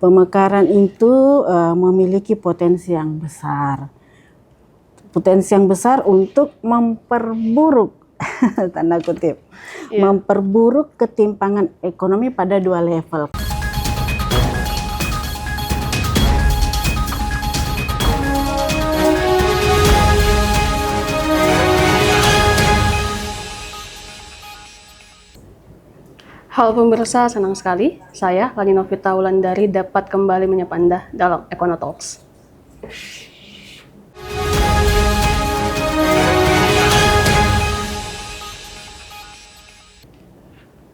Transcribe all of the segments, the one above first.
Pemekaran itu memiliki potensi yang besar. Potensi yang besar untuk memperburuk, tanda kutip, memperburuk ketimpangan ekonomi pada dua level. Halo pemirsa, senang sekali saya Lani Novita Wulandari dapat kembali menyapa Anda dalam Econo Talks.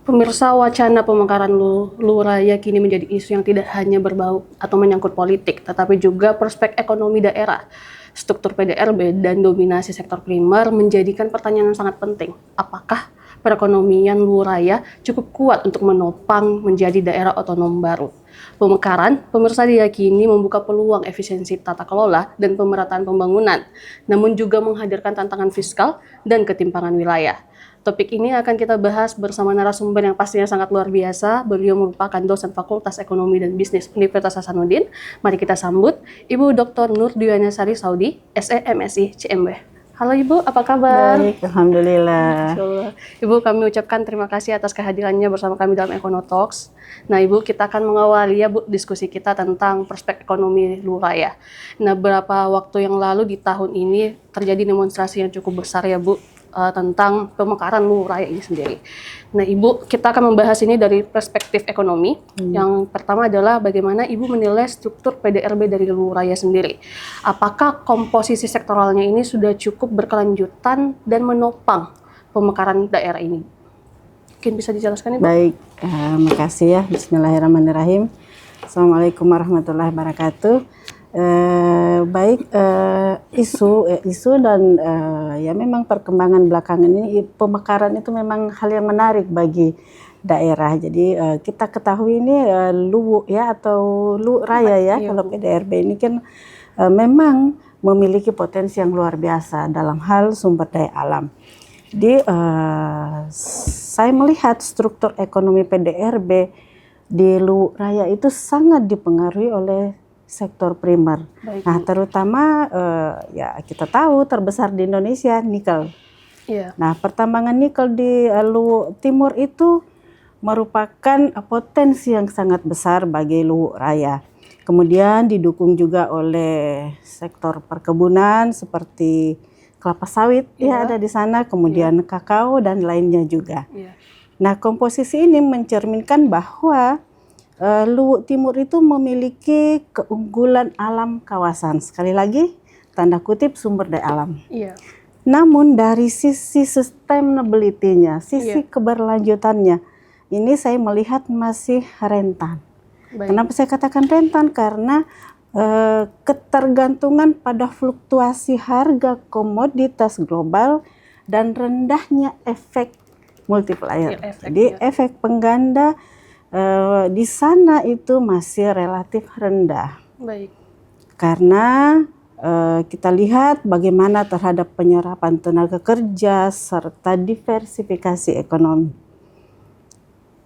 Pemirsa, wacana pemekaran Luwu Raya kini menjadi isu yang tidak hanya berbau atau menyangkut politik, tetapi juga prospek ekonomi daerah. Struktur PDRB dan dominasi sektor primer menjadikan pertanyaan yang sangat penting. Apakah perekonomian Luwu Raya cukup kuat untuk menopang menjadi daerah otonom baru? Pemekaran, pemirsa, diyakini membuka peluang efisiensi tata kelola dan pemerataan pembangunan, namun juga menghadirkan tantangan fiskal dan ketimpangan wilayah. Topik ini akan kita bahas bersama narasumber yang pastinya sangat luar biasa. Beliau merupakan dosen Fakultas Ekonomi dan Bisnis Universitas Hasanuddin. Mari kita sambut Ibu Dr. Nur Dwiana Sari Saudi, SE MSI CMB. Halo Ibu, apa kabar? Baik, alhamdulillah. Ibu, kami ucapkan terima kasih atas kehadirannya bersama kami dalam Econo Talks. Nah Ibu, kita akan mengawali ya Bu diskusi kita tentang prospek ekonomi Luwu Raya. Nah, beberapa waktu yang lalu di tahun ini terjadi demonstrasi yang cukup besar ya Bu, tentang pemekaran Luwu Raya ini sendiri. Nah Ibu, kita akan membahas ini dari perspektif ekonomi. Yang pertama adalah bagaimana Ibu menilai struktur PDRB dari Luwu Raya sendiri. Apakah komposisi sektoralnya ini sudah cukup berkelanjutan dan menopang pemekaran daerah ini? Mungkin bisa dijelaskan Ibu? Baik, makasih ya. Bismillahirrahmanirrahim. Assalamualaikum warahmatullahi wabarakatuh. Isu dan ya memang perkembangan belakangan ini pemekaran itu memang hal yang menarik bagi daerah. Jadi kita ketahui ini Luwu ya atau Luwu Raya ya, kalau PDRB ini kan memang memiliki potensi yang luar biasa dalam hal sumber daya alam. Jadi saya melihat struktur ekonomi PDRB di Luwu Raya itu sangat dipengaruhi oleh sektor primer. Baik. Nah, terutama ya kita tahu terbesar di Indonesia nikel. Nah, pertambangan nikel di Luwu Timur itu merupakan potensi yang sangat besar bagi Luwu Raya. Kemudian didukung juga oleh sektor perkebunan seperti kelapa sawit ya ada di sana, kemudian kakao dan lainnya juga. Nah, komposisi ini mencerminkan bahwa Luwu Timur itu memiliki keunggulan alam kawasan. Sekali lagi, tanda kutip sumber daya alam. Namun dari sisi sustainability-nya, sisi keberlanjutannya, ini saya melihat masih rentan. Kenapa saya katakan rentan? Karena ketergantungan pada fluktuasi harga komoditas global dan rendahnya efek multiplier. Jadi efek pengganda di sana itu masih relatif rendah. Baik. Karena kita lihat bagaimana terhadap penyerapan tenaga kerja serta diversifikasi ekonomi.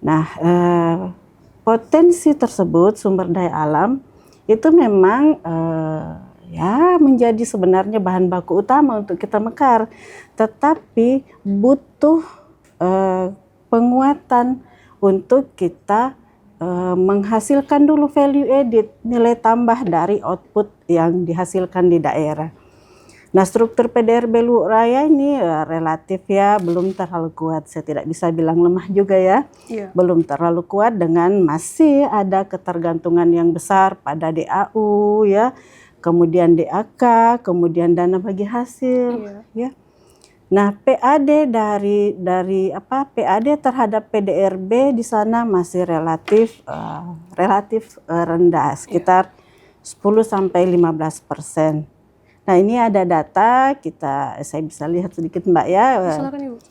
Nah, potensi tersebut sumber daya alam itu memang ya menjadi sebenarnya bahan baku utama untuk kita mekar, tetapi butuh penguatan untuk kita menghasilkan dulu value added, nilai tambah dari output yang dihasilkan di daerah. Nah, struktur PDRB Luwu Raya ini relatif ya belum terlalu kuat. Saya tidak bisa bilang lemah juga ya. Belum terlalu kuat dengan masih ada ketergantungan yang besar pada DAU ya, kemudian DAK, kemudian dana bagi hasil ya. Nah, PAD PAD terhadap PDRB di sana masih relatif rendah, sekitar 10-15%. Nah, ini ada data saya bisa lihat sedikit Mbak ya. Silakan Ibu.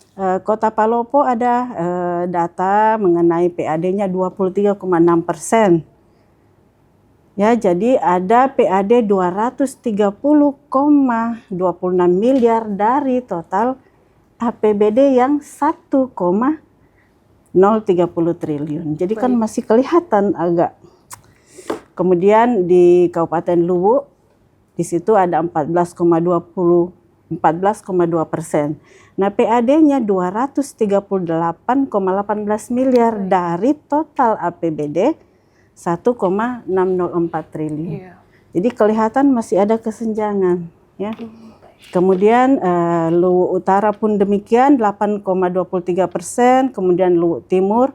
Kota Palopo ada data mengenai PAD-nya 23,6%. Ya, jadi ada PAD 230,26 miliar dari total APBD yang 1,030 triliun. Jadi kan masih kelihatan agak Kemudian di Kabupaten Luwu, di situ ada 14,2%. Nah, PAD-nya 238,18 miliar dari total APBD 1,604 triliun. Iya. Jadi kelihatan masih ada kesenjangan, ya. Kemudian Luwu Utara pun demikian 8,23%, kemudian Luwu Timur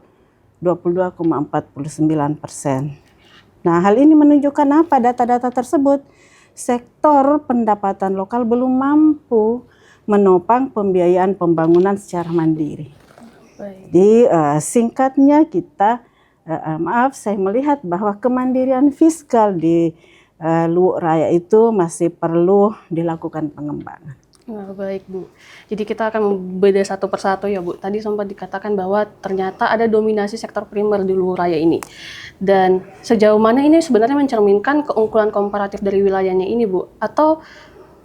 22,49%. Nah, hal ini menunjukkan apa data-data tersebut? Sektor pendapatan lokal belum mampu menopang pembiayaan pembangunan secara mandiri. Baik. Jadi singkatnya kita, saya melihat bahwa kemandirian fiskal di Luwu Raya itu masih perlu dilakukan pengembangan. Nah, baik Bu. Jadi kita akan berbeda satu persatu ya Bu. Tadi sempat dikatakan bahwa ternyata ada dominasi sektor primer di Luwu Raya ini. Dan sejauh mana ini sebenarnya mencerminkan keunggulan komparatif dari wilayahnya ini Bu? Atau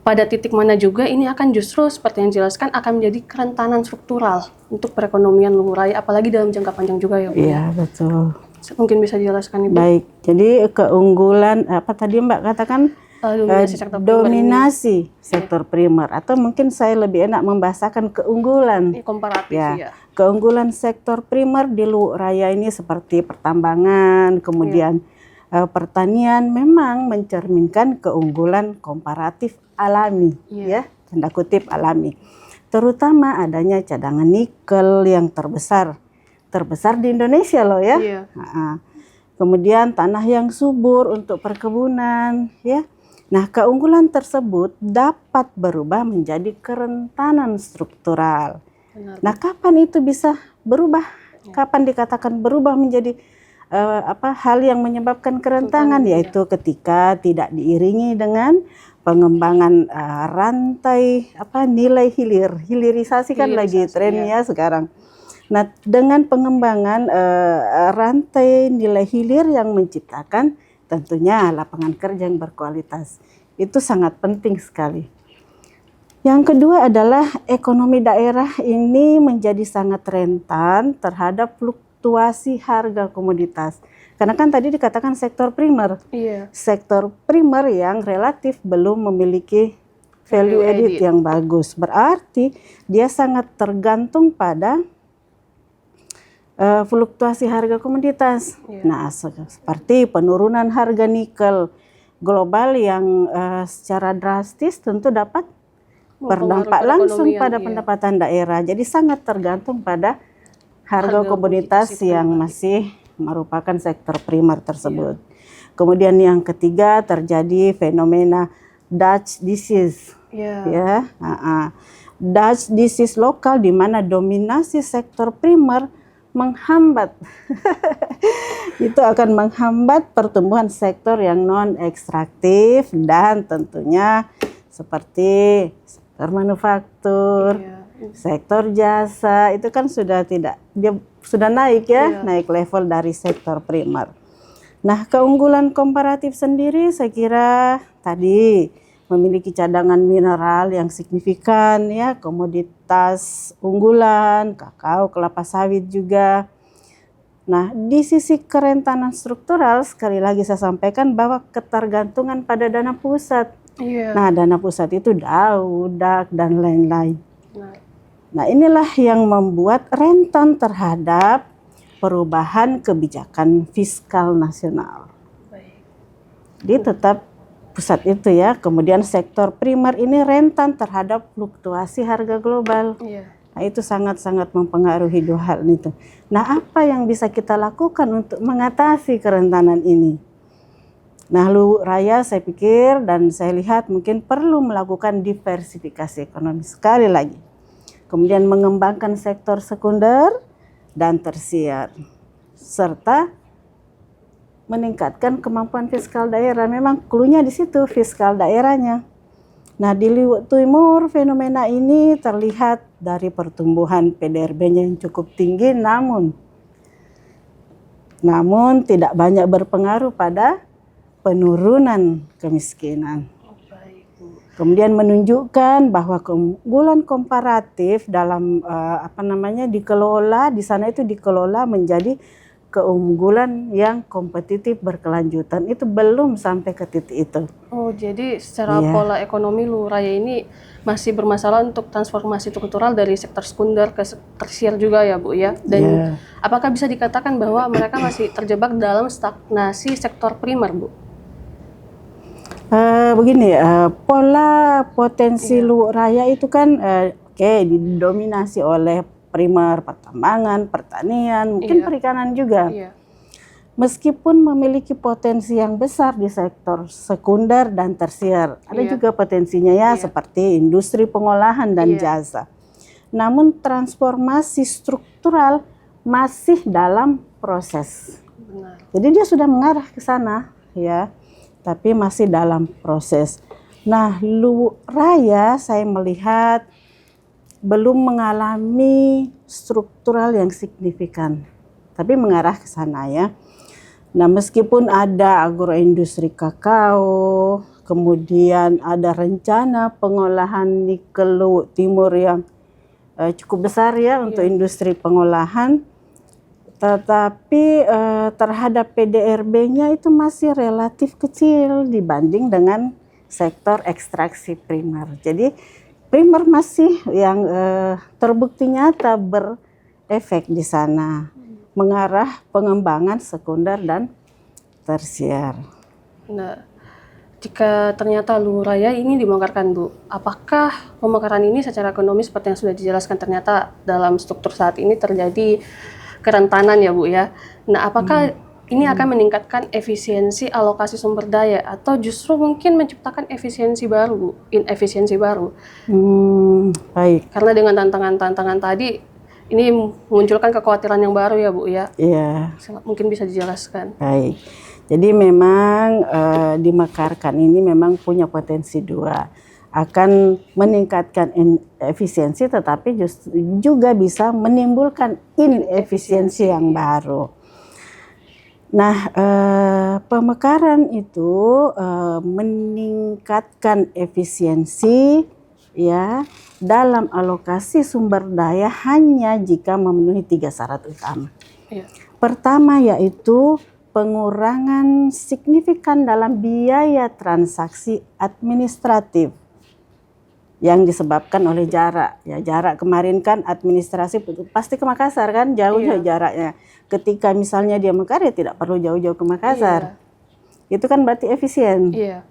pada titik mana juga ini akan justru seperti yang dijelaskan akan menjadi kerentanan struktural untuk perekonomian Luwu Raya, apalagi dalam jangka panjang juga ya Bu? Iya, betul. Mungkin bisa dijelaskan Ibu? Baik, jadi keunggulan apa tadi Mbak katakan? Dominasi sektor primer Dominasi sektor primer, atau mungkin saya lebih enak membahasakan keunggulan. ini komparatif ya. Keunggulan sektor primer di Luwu Raya ini seperti pertambangan, kemudian pertanian memang mencerminkan keunggulan komparatif alami, ya, tanda kutip alami. Terutama adanya cadangan nikel yang terbesar di Indonesia loh ya. Iya. Kemudian tanah yang subur untuk perkebunan, ya. Nah, keunggulan tersebut dapat berubah menjadi kerentanan struktural. Benar. Nah, kapan itu bisa berubah? Kapan dikatakan berubah menjadi hal yang menyebabkan kerentanan? Yaitu ketika tidak diiringi dengan pengembangan rantai nilai hilirisasi kan lagi trennya sekarang. Nah, dengan pengembangan rantai nilai hilir yang menciptakan tentunya lapangan kerja yang berkualitas. Itu sangat penting sekali. Yang kedua adalah ekonomi daerah ini menjadi sangat rentan terhadap fluktuasi harga komoditas. Karena kan tadi dikatakan sektor primer. Iya. Sektor primer yang relatif belum memiliki value added yang bagus. Berarti dia sangat tergantung pada fluktuasi harga komoditas. Nah, seperti penurunan harga nikel global yang secara drastis tentu dapat berdampak langsung pada pendapatan daerah. Jadi sangat tergantung pada harga komoditas yang masih merupakan sektor primer tersebut. Kemudian yang ketiga terjadi fenomena Dutch disease. Ya, Dutch disease lokal di mana dominasi sektor primer menghambat itu akan menghambat pertumbuhan sektor yang non ekstraktif dan tentunya seperti sektor manufaktur, sektor jasa itu kan sudah naik ya, naik level dari sektor primer. Nah, keunggulan komparatif sendiri saya kira tadi memiliki cadangan mineral yang signifikan ya, komoditas unggulan, kakao, kelapa sawit juga. Nah, di sisi kerentanan struktural sekali lagi saya sampaikan bahwa ketergantungan pada dana pusat. Nah, dana pusat itu DAK dan lain-lain. Nah, inilah yang membuat rentan terhadap perubahan kebijakan fiskal nasional. Jadi tetap pusat itu ya, kemudian sektor primer ini rentan terhadap fluktuasi harga global. Nah, itu sangat-sangat mempengaruhi dua hal itu. Nah, apa yang bisa kita lakukan untuk mengatasi kerentanan ini? Nah, Luwu Raya saya pikir dan saya lihat mungkin perlu melakukan diversifikasi ekonomi sekali lagi. Kemudian mengembangkan sektor sekunder dan tersier. Serta meningkatkan kemampuan fiskal daerah. Memang cluenya di situ, fiskal daerahnya. Nah, di Luwu Timur fenomena ini terlihat dari pertumbuhan PDRB-nya yang cukup tinggi namun tidak banyak berpengaruh pada penurunan kemiskinan. Kemudian menunjukkan bahwa keunggulan komparatif dalam dikelola di sana itu dikelola menjadi keunggulan yang kompetitif berkelanjutan. Itu belum sampai ke titik itu. Oh, jadi secara Iya. pola ekonomi Luwu Raya ini masih bermasalah untuk transformasi struktural dari sektor sekunder ke tersier juga ya Bu ya. Dan Iya. apakah bisa dikatakan bahwa mereka masih terjebak dalam stagnasi sektor primer Bu? Begini, pola potensi Luwu Raya itu kan didominasi oleh primer, pertambangan, pertanian, mungkin Iya. perikanan juga. Iya. Meskipun memiliki potensi yang besar di sektor sekunder dan tersier, ada Iya. juga potensinya ya, Iya. seperti industri pengolahan dan Iya. jasa. Namun transformasi struktural masih dalam proses. Benar. Jadi dia sudah mengarah ke sana ya, tapi masih dalam proses. Nah, Luwu Raya saya melihat belum mengalami struktural yang signifikan, tapi mengarah ke sana ya. Nah, meskipun ada agroindustri kakao, kemudian ada rencana pengolahan nikel Luwu Timur yang cukup besar ya untuk industri pengolahan, tetapi terhadap PDRB-nya itu masih relatif kecil dibanding dengan sektor ekstraksi primer. Jadi primer masih yang terbukti nyata berefek di sana, mengarah pengembangan sekunder dan tersier. Nah, jika ternyata Luwu Raya ini dibongkarkan Bu, apakah pemekaran ini secara ekonomis seperti yang sudah dijelaskan ternyata dalam struktur saat ini terjadi kerentanan ya Bu ya. Nah, apakah ini akan meningkatkan efisiensi alokasi sumber daya atau justru mungkin menciptakan efisiensi baru Bu, inefisiensi baru? Baik. Karena dengan tantangan-tantangan tadi ini memunculkan kekhawatiran yang baru ya Bu ya. Iya. Mungkin bisa dijelaskan. Baik. Jadi memang dimekarkan ini memang punya potensi dua. Akan meningkatkan efisiensi tetapi juga bisa menimbulkan inefisiensi yang baru. Nah, pemekaran itu meningkatkan efisiensi ya dalam alokasi sumber daya hanya jika memenuhi 3 syarat utama. Iya. Pertama yaitu pengurangan signifikan dalam biaya transaksi administratif yang disebabkan oleh jarak. Ya, jarak kemarin kan administrasi pasti ke Makassar kan, jauh ya jaraknya. Ketika misalnya dia mekar ya tidak perlu jauh-jauh ke Makassar. Itu kan berarti efisien. Iya.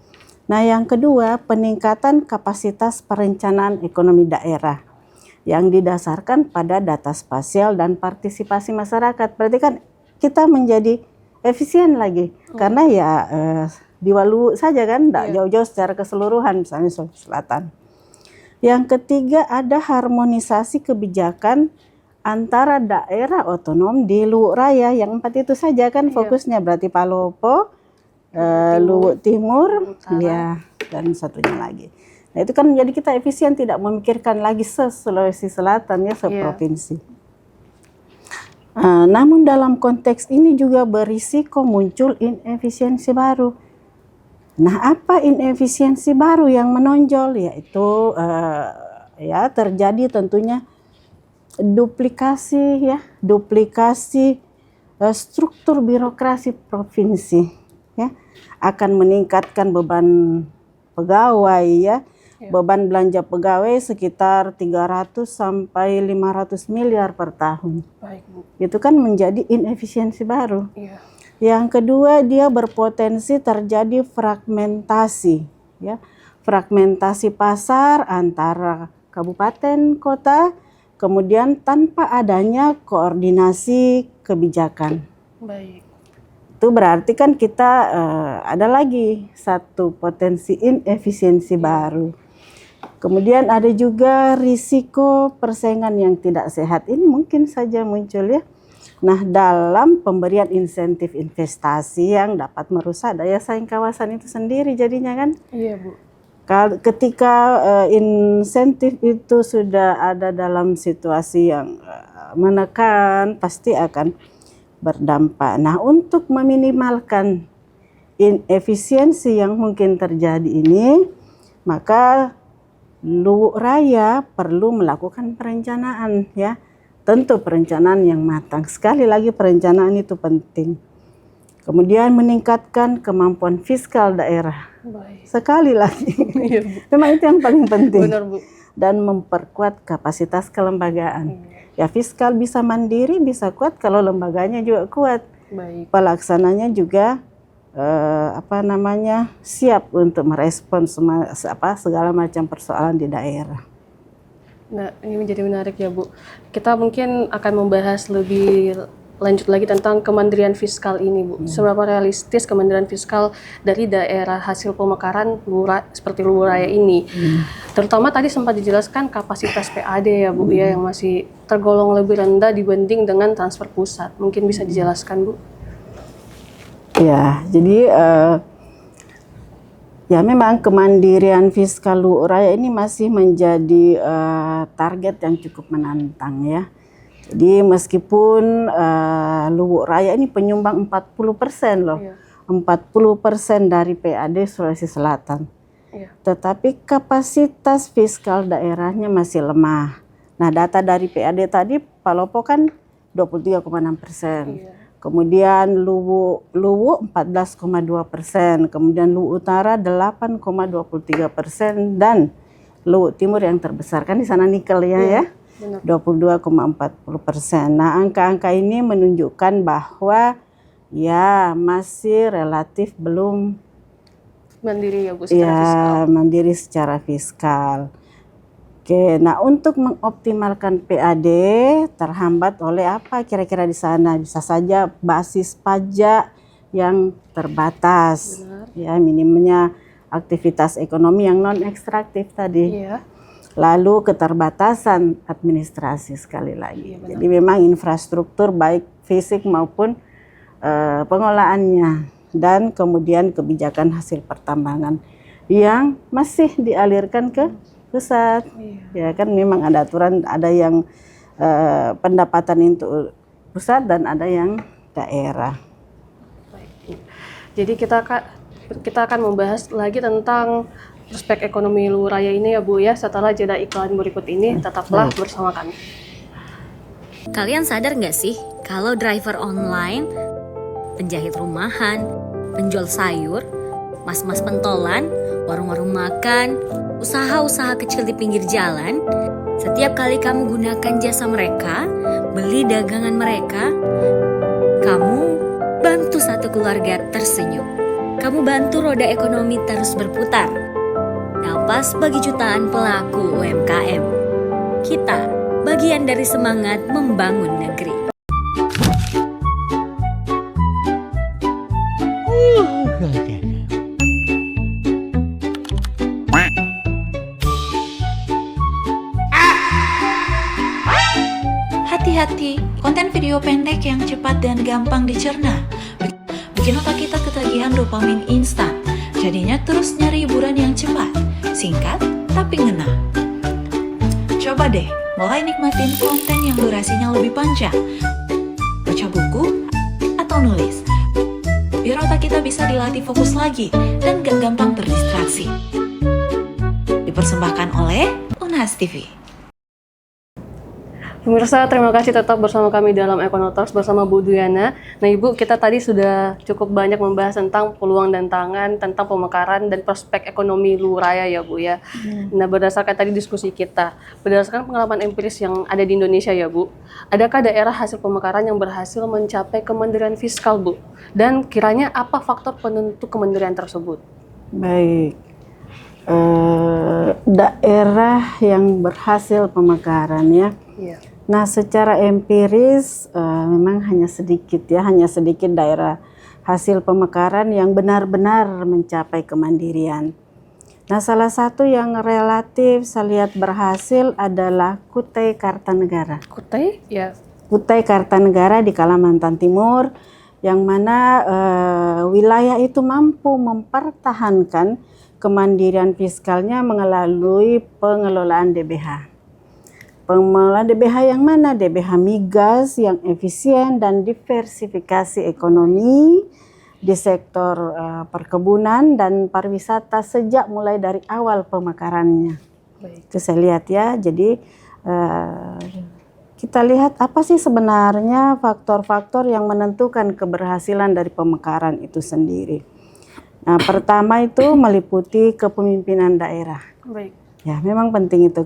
Nah, yang kedua, peningkatan kapasitas perencanaan ekonomi daerah yang didasarkan pada data spasial dan partisipasi masyarakat. Berarti kan kita menjadi efisien lagi karena ya di Walu saja kan, tidak jauh-jauh secara keseluruhan, misalnya Sulawesi Selatan. Yang ketiga, ada harmonisasi kebijakan antara daerah otonom di Luwu Raya. Yang 4 itu saja kan fokusnya, berarti Palopo, Luwu Timur, ya, dan satunya lagi. Nah, itu kan jadi kita efisien, tidak memikirkan lagi Sulawesi Selatan ya, seprovinsi. Namun dalam konteks ini juga berisiko muncul inefisiensi baru. Nah, apa inefisiensi baru yang menonjol? Yaitu ya terjadi tentunya duplikasi struktur birokrasi provinsi ya, akan meningkatkan beban pegawai ya. Beban belanja pegawai sekitar 300 sampai 500 miliar per tahun. Baik, Bu. Itu kan menjadi inefisiensi baru. Iya. Yang kedua, dia berpotensi terjadi fragmentasi ya. Fragmentasi pasar antara kabupaten, kota, kemudian tanpa adanya koordinasi kebijakan. Baik. Itu berarti kan kita ada lagi satu potensi inefisiensi baru. Kemudian ada juga risiko persaingan yang tidak sehat. Ini mungkin saja muncul ya. Nah, dalam pemberian insentif investasi yang dapat merusak daya saing kawasan itu sendiri jadinya kan. Iya, Bu. Ketika insentif itu sudah ada dalam situasi yang menekan, pasti akan berdampak. Nah, untuk meminimalkan inefisiensi yang mungkin terjadi ini, maka Luwu Raya perlu melakukan perencanaan ya, tentu perencanaan yang matang. Sekali lagi perencanaan itu penting. Kemudian meningkatkan kemampuan fiskal daerah. Baik. Sekali lagi, Iya, Bu. memang itu yang paling penting. Benar, Bu. Dan memperkuat kapasitas kelembagaan. Ya fiskal bisa mandiri, bisa kuat kalau lembaganya juga kuat. Baik. Pelaksananya juga siap untuk merespons segala macam persoalan di daerah. Nah, ini menjadi menarik ya, Bu. Kita mungkin akan membahas lebih lanjut lagi tentang Kementerian Fiskal ini, Bu. Seberapa realistis Kementerian Fiskal dari daerah hasil pemekaran seperti Luhur Raya ini? Terutama tadi sempat dijelaskan kapasitas PAD ya, Bu, ya, yang masih tergolong lebih rendah dibanding dengan transfer pusat. Mungkin bisa dijelaskan, Bu? Ya, jadi ya memang kemandirian fiskal Luhur Raya ini masih menjadi target yang cukup menantang ya. Jadi meskipun Luhur Raya ini penyumbang 40% loh, 40% dari PAD Sulawesi Selatan. Tetapi kapasitas fiskal daerahnya masih lemah. Nah data dari PAD tadi Palopo kan 23,6%. Kemudian Luwu 14,2%, kemudian Luwu Utara 8,23%, dan Luwu Timur yang terbesar kan di sana nikel ya. 22,40%. Nah, angka-angka ini menunjukkan bahwa ya masih relatif belum mandiri ya, Bu, secara fiskal. Mandiri secara fiskal. Oke, nah untuk mengoptimalkan PAD terhambat oleh apa kira-kira di sana? Bisa saja basis pajak yang terbatas. Ya, minimnya aktivitas ekonomi yang non ekstraktif tadi. Lalu keterbatasan administrasi sekali lagi. Jadi memang infrastruktur baik fisik maupun pengolahannya, dan kemudian kebijakan hasil pertambangan yang masih dialirkan ke pusat. Ya kan memang ada aturan, ada yang pendapatan itu pusat dan ada yang daerah. Baik. Jadi kita akan membahas lagi tentang prospek ekonomi Luhur Raya ini ya, Bu, ya, setelah jeda iklan berikut ini. Tetaplah bersama kami. Kalian sadar nggak sih kalau driver online, penjahit rumahan, penjual sayur, mas-mas pentolan, warung-warung makan, usaha-usaha kecil di pinggir jalan, setiap kali kamu gunakan jasa mereka, beli dagangan mereka, kamu bantu satu keluarga tersenyum. Kamu bantu roda ekonomi terus berputar. Napas bagi jutaan pelaku UMKM. Kita bagian dari semangat membangun negeri. Hati-hati, konten video pendek yang cepat dan gampang dicerna bikin otak kita ketagihan dopamin instan. Jadinya terus nyari hiburan yang cepat, singkat, tapi ngena. Coba deh, mulai nikmatin konten yang durasinya lebih panjang. Baca buku atau nulis. Biar otak kita bisa dilatih fokus lagi dan gak gampang terdistraksi. Dipersembahkan oleh Unas TV. Pemirsa, terima kasih tetap bersama kami dalam Ekonotalks bersama Bu Duyana. Nah, Ibu, kita tadi sudah cukup banyak membahas tentang peluang dan tantangan, tentang pemekaran dan prospek ekonomi Luhur Raya ya, Bu, ya. Nah, berdasarkan tadi diskusi kita, berdasarkan pengalaman empiris yang ada di Indonesia ya, Bu, adakah daerah hasil pemekaran yang berhasil mencapai Kementerian Fiskal, Bu? Dan kiranya apa faktor penentu kementerian tersebut? Baik. Daerah yang berhasil pemekaran ya. Nah, secara empiris memang hanya sedikit daerah hasil pemekaran yang benar-benar mencapai kemandirian. Nah, salah satu yang relatif saya lihat berhasil adalah Kutai Kartanegara. Kutai? Ya. Kutai Kartanegara di Kalimantan Timur, yang mana wilayah itu mampu mempertahankan kemandirian fiskalnya melalui pengelolaan DBH. Pengelolaan DBH yang mana? DBH migas yang efisien dan diversifikasi ekonomi di sektor perkebunan dan pariwisata sejak mulai dari awal pemekarannya. Itu saya lihat ya. Jadi kita lihat apa sih sebenarnya faktor-faktor yang menentukan keberhasilan dari pemekaran itu sendiri. Nah, pertama itu meliputi kepemimpinan daerah. Baik. Ya, memang penting itu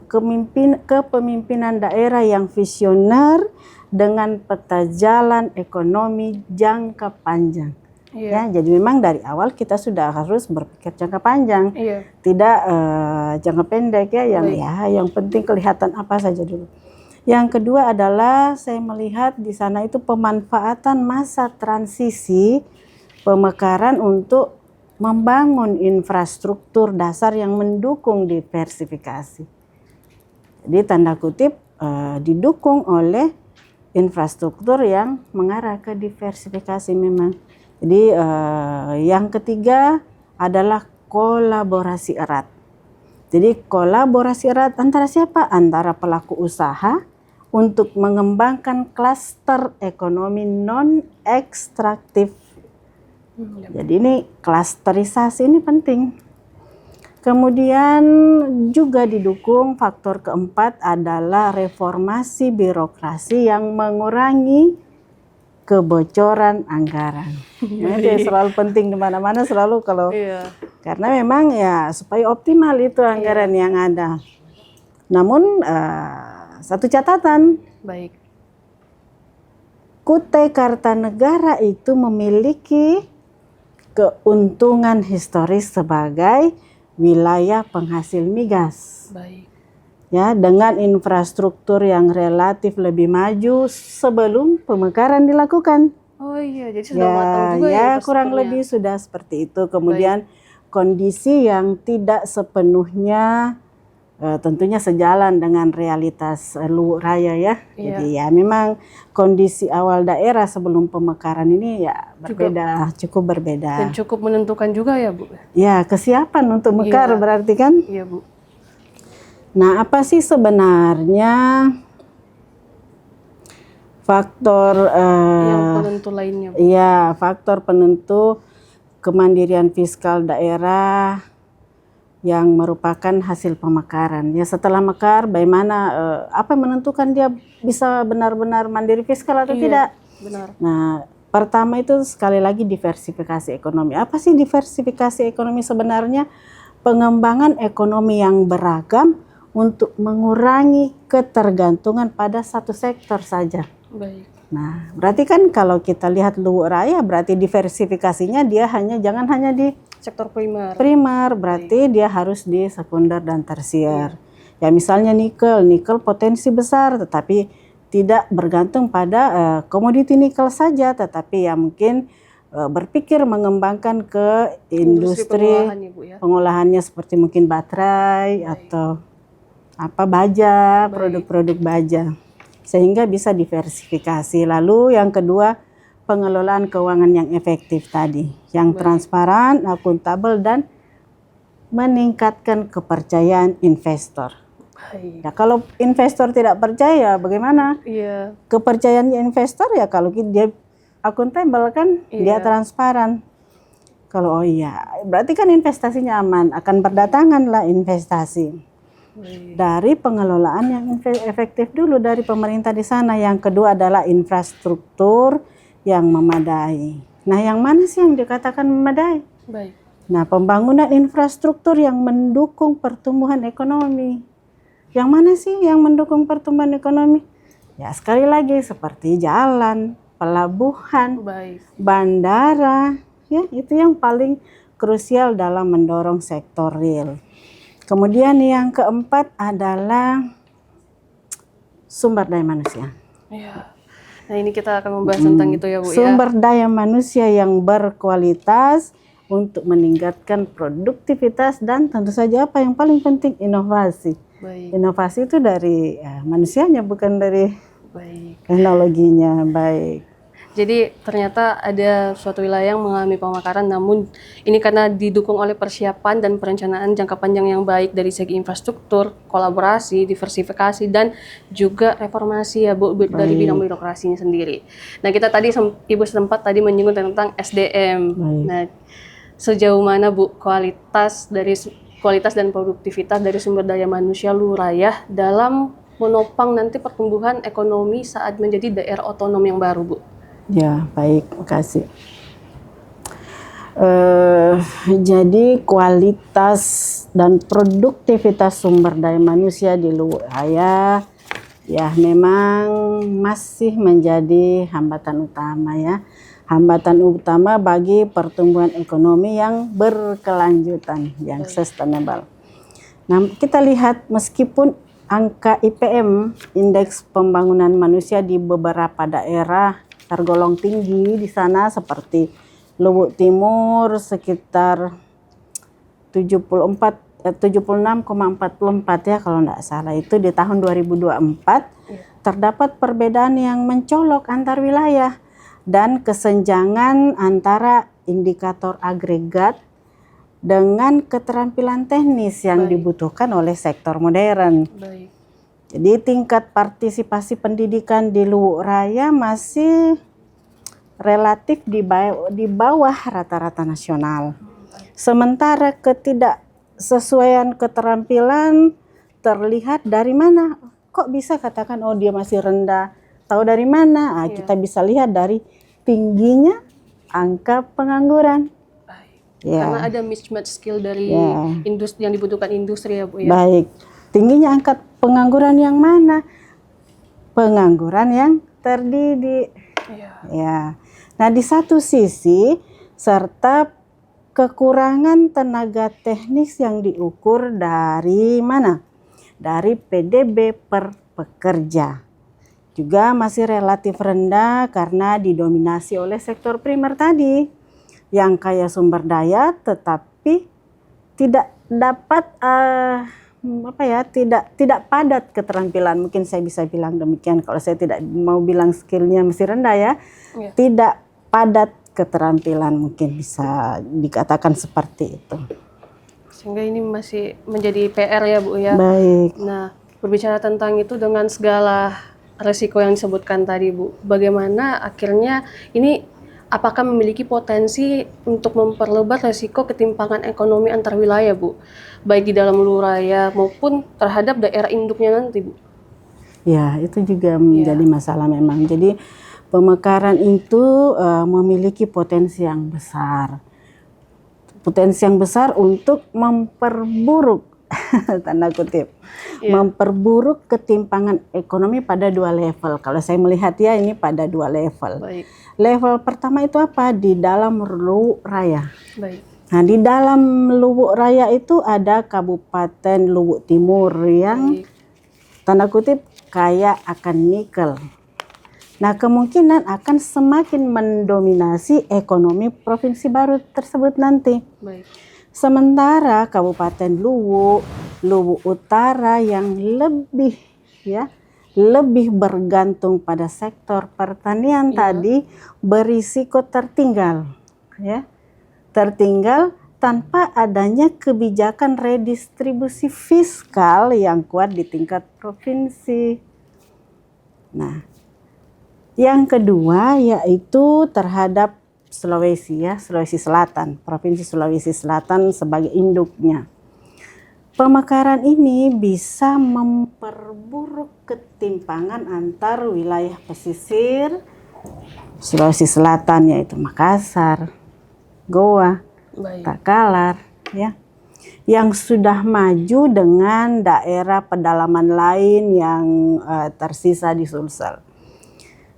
kepemimpinan daerah yang visioner dengan peta jalan ekonomi jangka panjang. Ya, jadi memang dari awal kita sudah harus berpikir jangka panjang, tidak jangka pendek ya. Yang penting kelihatan apa saja dulu. Yang kedua adalah saya melihat di sana itu pemanfaatan masa transisi pemekaran untuk membangun infrastruktur dasar yang mendukung diversifikasi. Jadi tanda kutip didukung oleh infrastruktur yang mengarah ke diversifikasi memang. Jadi yang ketiga adalah kolaborasi erat. Jadi kolaborasi erat antara siapa? Antara pelaku usaha untuk mengembangkan klaster ekonomi non ekstraktif. Jadi ini klasterisasi ini penting. Kemudian juga didukung faktor keempat adalah reformasi birokrasi yang mengurangi kebocoran anggaran. Itu selalu penting di mana-mana selalu kalau karena memang ya supaya optimal itu anggaran yang ada. Namun satu catatan. Baik. Kutai Kartanegara itu memiliki keuntungan historis sebagai wilayah penghasil migas. Baik. Ya, dengan infrastruktur yang relatif lebih maju sebelum pemekaran dilakukan. Oh iya, jadi sudah matang juga ya kurang lebih sudah seperti itu. Kemudian kondisi yang tidak sepenuhnya tentunya sejalan dengan realitas Luwu Raya ya. Jadi ya memang kondisi awal daerah sebelum pemekaran ini ya berbeda, cukup berbeda. Dan cukup menentukan juga ya Bu? Ya, kesiapan untuk mekar berarti kan? Iya Bu. Nah, apa sih sebenarnya faktor yang penentu lainnya? Iya, faktor penentu kemandirian fiskal daerah yang merupakan hasil pemekaran. Ya, setelah mekar, bagaimana apa yang menentukan dia bisa benar-benar mandiri fiskal atau tidak? Benar. Nah, pertama itu sekali lagi diversifikasi ekonomi. Apa sih diversifikasi ekonomi sebenarnya? Pengembangan ekonomi yang beragam untuk mengurangi ketergantungan pada satu sektor saja. Baik. Nah, berarti kan kalau kita lihat Luwu Raya berarti diversifikasinya dia jangan hanya di sektor primer. Berarti dia harus di sekunder dan tersier. Ya misalnya nikel potensi besar tetapi tidak bergantung pada komoditi nikel saja, tetapi ya mungkin berpikir mengembangkan ke industri pengolahannya seperti mungkin baterai atau baja, produk-produk baja, sehingga bisa diversifikasi. Lalu yang kedua, pengelolaan keuangan yang efektif tadi, yang transparan, akuntabel dan meningkatkan kepercayaan investor. Ya, kalau investor tidak percaya, bagaimana? Kepercayaannya investor ya kalau dia akuntabel kan, dia transparan. Kalau berarti kan investasinya aman, akan berdatangan lah investasi. Dari pengelolaan yang efektif dulu dari pemerintah di sana. Yang kedua adalah infrastruktur yang memadai. Nah, yang mana sih yang dikatakan memadai? Baik. Nah, pembangunan infrastruktur yang mendukung pertumbuhan ekonomi. Yang mana sih yang mendukung pertumbuhan ekonomi? Ya, sekali lagi seperti jalan, pelabuhan, bandara, ya itu yang paling krusial dalam mendorong sektor real. Kemudian yang keempat adalah sumber daya manusia. Iya. Nah, ini kita akan membahas tentang itu ya Bu. Sumber daya manusia yang berkualitas untuk meningkatkan produktivitas dan tentu saja apa yang paling penting inovasi. Inovasi itu dari manusianya bukan dari teknologinya. Jadi ternyata ada suatu wilayah yang mengalami pemekaran, namun ini karena didukung oleh persiapan dan perencanaan jangka panjang yang baik dari segi infrastruktur, kolaborasi, diversifikasi, dan juga reformasi ya Bu dari bidang birokrasinya sendiri. Nah, kita tadi Ibu sempat tadi menyinggung tentang SDM. Nah, sejauh mana Bu kualitas dan produktivitas dari sumber daya manusia Luwu Raya dalam menopang nanti pertumbuhan ekonomi saat menjadi daerah otonom yang baru, Bu? Ya, baik, makasih. Jadi kualitas dan produktivitas sumber daya manusia di Luwu Raya ya memang masih menjadi hambatan utama ya. Hambatan utama bagi pertumbuhan ekonomi yang berkelanjutan, yang sustainable. Nah, kita lihat meskipun angka IPM, Indeks Pembangunan Manusia di beberapa daerah tergolong tinggi di sana seperti Luwu Timur sekitar 76,44 ya kalau tidak salah, itu di tahun 2024 terdapat perbedaan yang mencolok antar wilayah dan kesenjangan antara indikator agregat dengan keterampilan teknis yang dibutuhkan oleh sektor modern. Baik. Jadi tingkat partisipasi pendidikan di Luwu Raya masih relatif di bawah rata-rata nasional. Sementara ketidaksesuaian keterampilan terlihat dari mana? Kok bisa katakan oh dia masih rendah? Tahu dari mana? Kita bisa lihat dari tingginya angka pengangguran. Ya. Karena ada mismatch skill dari industri yang dibutuhkan industri ya, Bu ya. Baik. Tingginya angka pengangguran yang mana? Pengangguran yang terdidik. Ya. Nah, di satu sisi serta kekurangan tenaga teknis yang diukur dari mana? Dari PDB per pekerja. Juga masih relatif rendah karena didominasi oleh sektor primer tadi yang kaya sumber daya tetapi tidak dapat tidak padat keterampilan. Mungkin saya bisa bilang demikian kalau saya tidak mau bilang skillnya masih rendah ya. Tidak padat keterampilan, mungkin bisa dikatakan seperti itu. Sehingga ini masih menjadi PR ya, Bu ya. Baik. Nah, berbicara tentang itu dengan segala resiko yang disebutkan tadi, Bu, bagaimana akhirnya ini apakah memiliki potensi untuk memperlebar resiko ketimpangan ekonomi antar wilayah, Bu? Baik di dalam Luwu Raya maupun terhadap daerah induknya nanti, Bu? Ya, itu juga menjadi masalah memang. Jadi pemekaran itu memiliki potensi yang besar. Potensi yang besar untuk memperburuk, tanda kutip, memperburuk ketimpangan ekonomi pada dua level. Kalau saya melihat ya ini pada dua level. Baik. Level pertama itu apa? Di dalam Luwu Raya. Baik. Nah, di dalam Luwu Raya itu ada Kabupaten Luwu Timur yang tanda kutip kaya akan nikel. Nah, kemungkinan akan semakin mendominasi ekonomi provinsi baru tersebut nanti. Baik. Sementara Kabupaten Luwu Utara yang lebih bergantung pada sektor pertanian tadi berisiko tertinggal, ya. Tertinggal tanpa adanya kebijakan redistribusi fiskal yang kuat di tingkat provinsi. Nah, yang kedua yaitu terhadap Sulawesi Selatan, Provinsi Sulawesi Selatan sebagai induknya. Pemekaran ini bisa memperburuk ketimpangan antar wilayah pesisir Sulawesi Selatan yaitu Makassar, Goa, Takalar, ya, yang sudah maju dengan daerah pedalaman lain yang tersisa di Sulsel.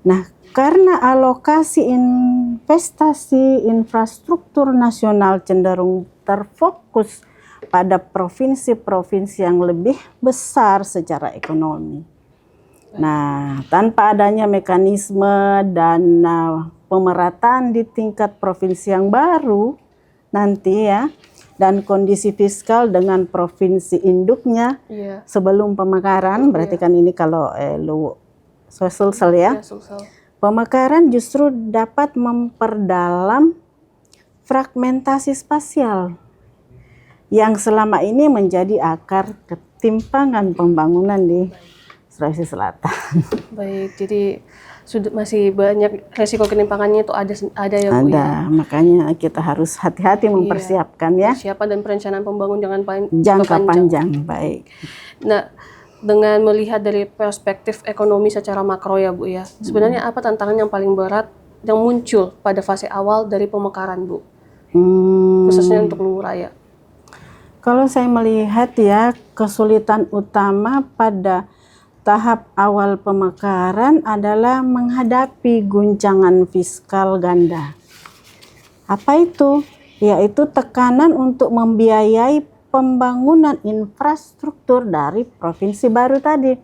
Nah, karena alokasi investasi infrastruktur nasional cenderung terfokus pada provinsi-provinsi yang lebih besar secara ekonomi. Nah, tanpa adanya mekanisme dan pemerataan di tingkat provinsi yang baru nanti ya, dan kondisi fiskal dengan provinsi induknya sebelum pemekaran, berarti kan ini kalau Luwu Sulsel ya. Pemekaran justru dapat memperdalam fragmentasi spasial yang selama ini menjadi akar ketimpangan pembangunan di Sulawesi Selatan. Baik, jadi masih banyak resiko ketimpangannya itu ada ya, Bu? Ada, makanya kita harus hati-hati mempersiapkan ya. Persiapan dan perencanaan pembangunan jangka panjang. Baik. Nah, dengan melihat dari perspektif ekonomi secara makro ya Bu ya, sebenarnya apa tantangan yang paling berat yang muncul pada fase awal dari pemekaran Bu, khususnya untuk Luwu Raya? Kalau saya melihat ya, kesulitan utama pada tahap awal pemekaran adalah menghadapi guncangan fiskal ganda. Apa itu? Yaitu tekanan untuk membiayai pembangunan infrastruktur dari provinsi baru tadi.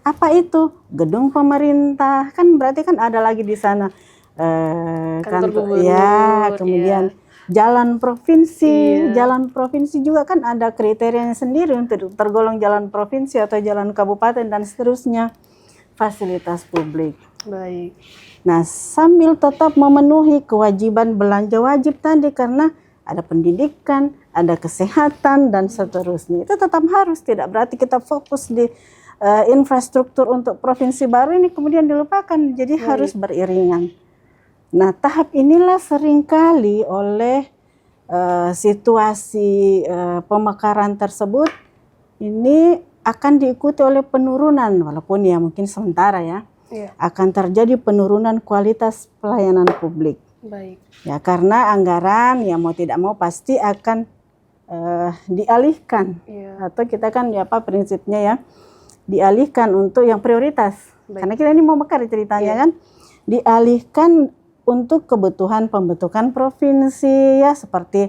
Apa itu? Gedung pemerintah, kan berarti kan ada lagi di sana Kantor gubernur, ya, kemudian jalan provinsi. Iya. Jalan provinsi juga kan ada kriterianya sendiri untuk tergolong jalan provinsi atau jalan kabupaten dan seterusnya. Fasilitas publik. Baik. Nah, sambil tetap memenuhi kewajiban belanja wajib tadi, karena ada pendidikan, ada kesehatan, dan seterusnya. Itu tetap harus, tidak berarti kita fokus di infrastruktur untuk provinsi baru ini kemudian dilupakan, jadi harus beriringan. Nah, tahap inilah seringkali oleh situasi pemekaran tersebut ini akan diikuti oleh penurunan, walaupun ya mungkin sementara ya, akan terjadi penurunan kualitas pelayanan publik. Baik. Ya, karena anggaran ya mau tidak mau pasti akan dialihkan. Atau kita kan ya apa prinsipnya ya, dialihkan untuk yang prioritas. Karena kita ini mau mekar ceritanya kan, dialihkan untuk kebutuhan pembentukan provinsi ya, seperti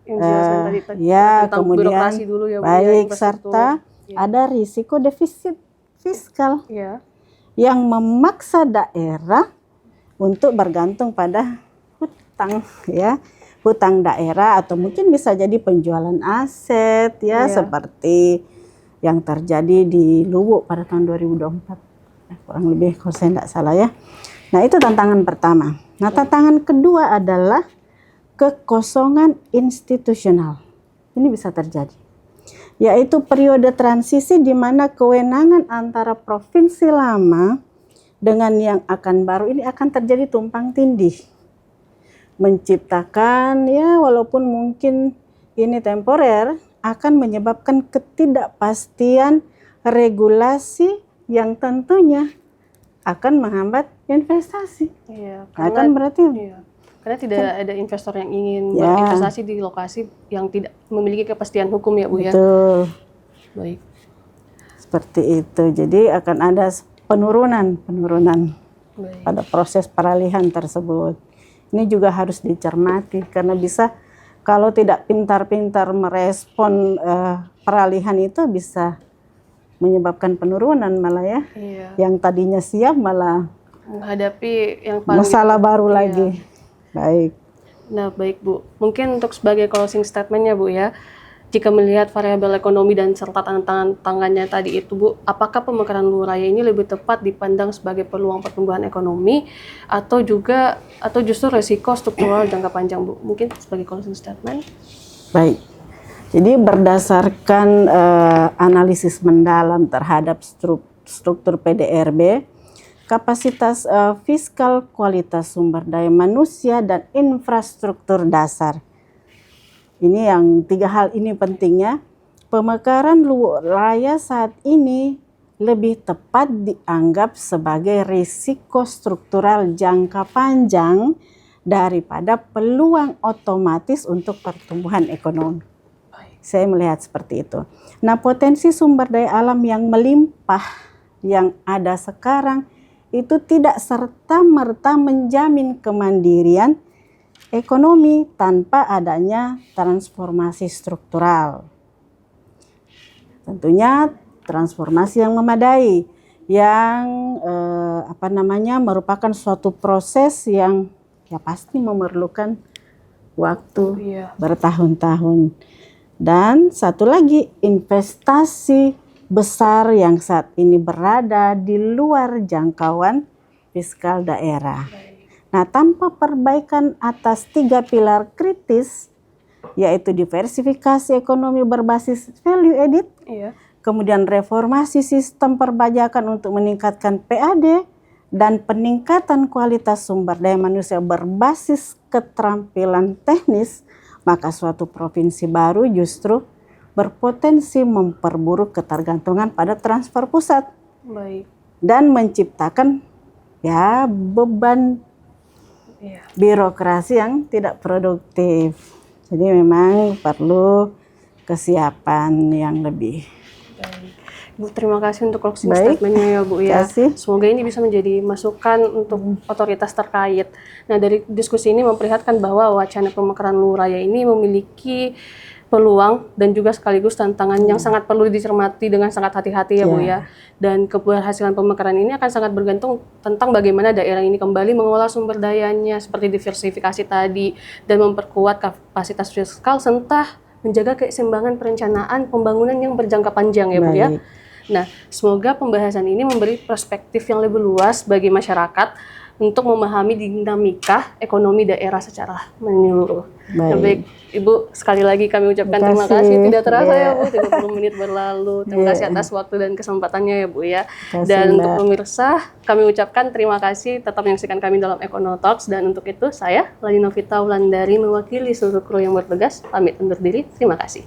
Yang dijelaskan tadi ya, tentang kemudian birokrasi dulu ya Bu, baik, infrastruktur. serta ada risiko defisit fiskal Ya. yang memaksa daerah untuk bergantung pada hutang ya, hutang daerah, atau mungkin bisa jadi penjualan aset ya, seperti yang terjadi di Luwu pada tahun 2024 kurang lebih kalau saya tidak salah ya. Nah, itu tantangan pertama. Nah, tantangan kedua adalah kekosongan institusional. Ini bisa terjadi, yaitu periode transisi di mana kewenangan antara provinsi lama dengan yang akan baru ini akan terjadi tumpang tindih, menciptakan ya walaupun mungkin ini temporer, akan menyebabkan ketidakpastian regulasi yang tentunya akan menghambat investasi. Iya, Akan berarti karena tidak ada investor yang ingin berinvestasi di lokasi yang tidak memiliki kepastian hukum ya Bu ya. betul Baik. seperti itu. Jadi akan ada penurunan Baik. pada proses peralihan tersebut. Ini juga harus dicermati, karena bisa kalau tidak pintar-pintar merespon peralihan itu bisa menyebabkan penurunan malah ya. Iya. Yang tadinya siap malah Menghadapi yang paling masalah baru lagi. Baik. Nah, baik Bu. Mungkin untuk sebagai closing statement-nya Bu ya, jika melihat variabel ekonomi dan serta tantangannya tadi itu Bu, apakah pemekaran Luwu Raya ini lebih tepat dipandang sebagai peluang pertumbuhan ekonomi atau justru resiko struktural jangka panjang Bu? Mungkin sebagai closing statement. Baik. Jadi berdasarkan analisis mendalam terhadap struktur PDRB, kapasitas fiskal, kualitas sumber daya manusia, dan infrastruktur dasar. Ini yang tiga hal ini pentingnya. Pemekaran Luwu Raya saat ini lebih tepat dianggap sebagai risiko struktural jangka panjang daripada peluang otomatis untuk pertumbuhan ekonomi. Saya melihat seperti itu. Nah, potensi sumber daya alam yang melimpah yang ada sekarang itu tidak serta-merta menjamin kemandirian ekonomi tanpa adanya transformasi struktural. Tentunya transformasi yang memadai, yang merupakan suatu proses yang ya pasti memerlukan waktu bertahun-tahun. Dan satu lagi, investasi besar yang saat ini berada di luar jangkauan fiskal daerah. Nah, tanpa perbaikan atas 3 pilar kritis, yaitu diversifikasi ekonomi berbasis value added, kemudian reformasi sistem perpajakan untuk meningkatkan PAD, dan peningkatan kualitas sumber daya manusia berbasis keterampilan teknis, maka suatu provinsi baru justru berpotensi memperburuk ketergantungan pada transfer pusat Baik. dan menciptakan ya beban Iya. birokrasi yang tidak produktif. Jadi memang perlu kesiapan yang lebih. Bu, terima kasih untuk closing Baik. statement-nya ya Bu ya. Kasih. Semoga ini bisa menjadi masukan untuk otoritas terkait. Nah, dari diskusi ini memperlihatkan bahwa wacana pemekaran Luwu Raya ini memiliki peluang dan juga sekaligus tantangan yang sangat perlu dicermati dengan sangat hati-hati ya Bu ya. Dan keberhasilan pemekaran ini akan sangat bergantung tentang bagaimana daerah ini kembali mengolah sumber dayanya seperti diversifikasi tadi dan memperkuat kapasitas fiskal serta menjaga keseimbangan perencanaan pembangunan yang berjangka panjang ya Bu ya. Baik. Nah, semoga pembahasan ini memberi perspektif yang lebih luas bagi masyarakat untuk memahami dinamika ekonomi daerah secara menyeluruh. Nah, baik, Ibu, sekali lagi kami ucapkan terima kasih. Tidak terasa ya Bu, 30 menit berlalu. Terima kasih atas waktu dan kesempatannya ya Bu ya. Kasih, Dan Mbak. untuk pemirsa, kami ucapkan terima kasih tetap menyaksikan kami dalam Ekono Talks. Dan untuk itu, saya, Lani Novita Wulandari, mewakili seluruh kru yang bertugas, pamit undur diri. Terima kasih.